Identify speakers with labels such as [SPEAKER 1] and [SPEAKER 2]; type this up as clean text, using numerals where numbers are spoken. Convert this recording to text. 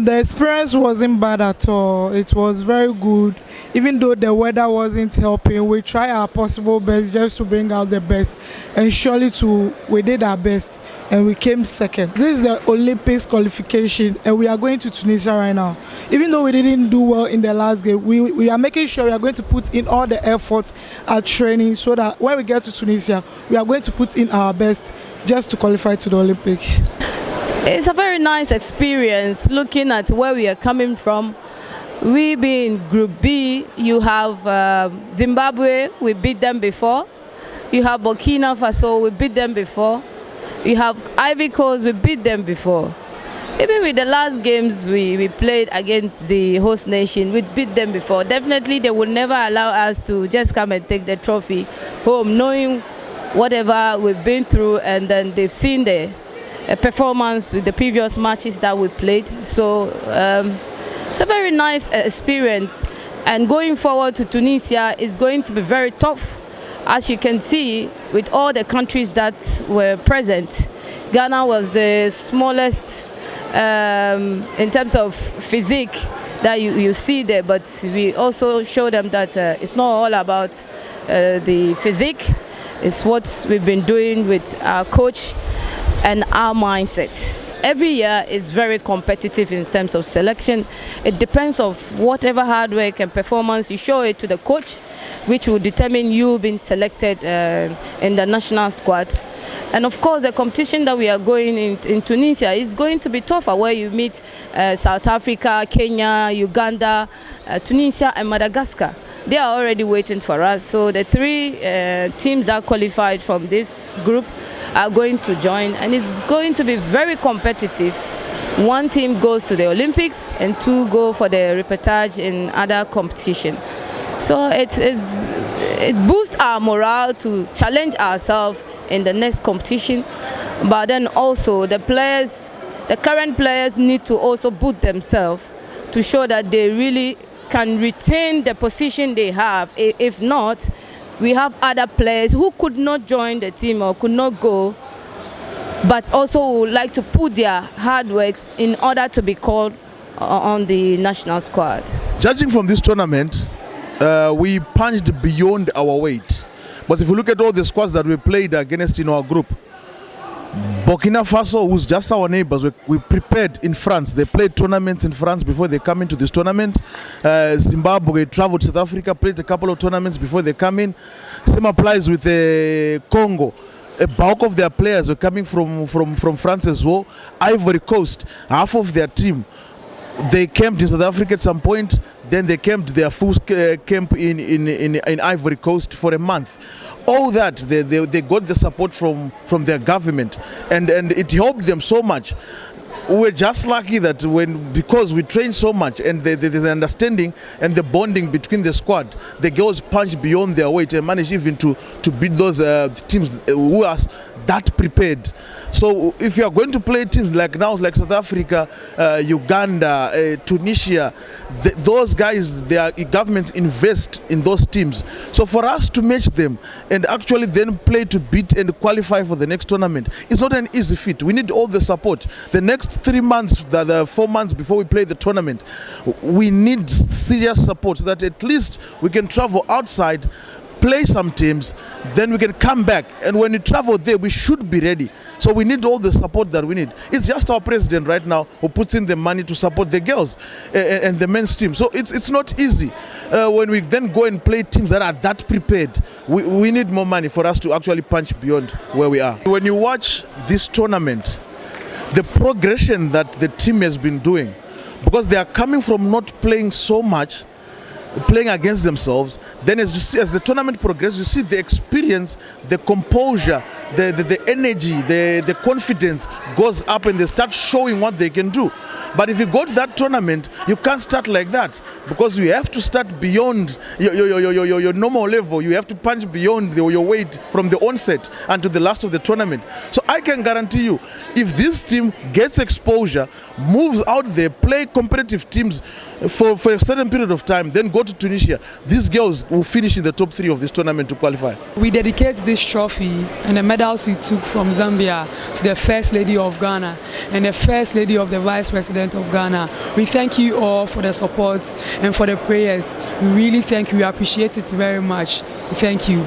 [SPEAKER 1] The experience wasn't bad at all. It was very good. Even though the weather wasn't helping, we tried our possible best just to bring out the best. And surely we did our best and we came second. This is the Olympics qualification and we are going to Tunisia right now. Even though we didn't do well in the last game, we are making sure we are going to put in all the efforts at training so that when we get to Tunisia, we are going to put in our best just to qualify to the Olympics.
[SPEAKER 2] It's a very nice experience looking at where we are coming from. We be in Group B, you have Zimbabwe, we beat them before. You have Burkina Faso, we beat them before. You have Ivory Coast, we beat them before. Even with the last games we played against the host nation, we beat them before. Definitely they will never allow us to just come and take the trophy home, knowing whatever we've been through, and then they've seen the performance with the previous matches that we played. So it's a very nice experience, and going forward to Tunisia is going to be very tough. As you can see, with all the countries that were present, Ghana was the smallest in terms of physique that you see there, but we also show them that it's not all about the physique. It's what we've been doing with our coach and our mindset. Every year is very competitive in terms of selection. It depends on whatever hard work and performance you show it to the coach, which will determine you being selected in the national squad. And of course, the competition that we are going in Tunisia is going to be tougher, where you meet South Africa, Kenya, Uganda, Tunisia and Madagascar. They are already waiting for us. So the three teams that qualified from this group are going to join, and it's going to be very competitive. One team goes to the Olympics and two go for the reportage in other competition. So it boosts our morale to challenge ourselves in the next competition, but then also the current players need to also put themselves to show that they really can retain the position they have. If not, we have other players who could not join the team or could not go, but also would like to put their hard works in order to be called on the national squad.
[SPEAKER 3] Judging from this tournament, we punched beyond our weight. But if you look at all the squads that we played against in our group, Burkina Faso, who's just our neighbors, we prepared in France. They played tournaments in France before they come into this tournament. Zimbabwe traveled to South Africa, played a couple of tournaments before they come in. Same applies with Congo. A bulk of their players were coming from France as well. Ivory Coast, half of their team, they camped in South Africa at some point. Then they camped their full camp in Ivory Coast for a month. All that, they got the support from their government, and it helped them so much. We're just lucky that because we train so much and there's an understanding and the bonding between the squad, the girls punch beyond their weight and manage even to beat those teams who are that prepared. So if you are going to play teams like South Africa, Uganda, Tunisia, those guys, their governments invest in those teams. So for us to match them and actually then play to beat and qualify for the next tournament, it's not an easy feat. We need all the support. The next 3 months, the 4 months before we play the tournament, we need serious support so that at least we can travel outside play some teams, then we can come back. And when we travel there, we should be ready. So we need all the support that we need. It's just our president right now who puts in the money to support the girls and the men's team. So it's not easy. When we then go and play teams that are that prepared, we need more money for us to actually punch beyond where we are. When you watch this tournament, the progression that the team has been doing, because they are coming from not playing so much, playing against themselves, then as you see, as the tournament progresses, you see the experience, the composure, the energy, the confidence goes up, and they start showing what they can do. But if you go to that tournament, you can't start like that, because you have to start beyond your normal level. You have to punch beyond your weight from the onset until the last of the tournament. So I can guarantee you, if this team gets exposure, moves out there, play competitive teams for a certain period of time, then go to Tunisia, these girls will finish in the top 3 of this tournament to qualify.
[SPEAKER 4] We dedicate this trophy and the medals we took from Zambia to the First Lady of Ghana and the First Lady of the Vice President of Ghana. We thank you all for the support and for the prayers. We really thank you. We appreciate it very much. Thank you.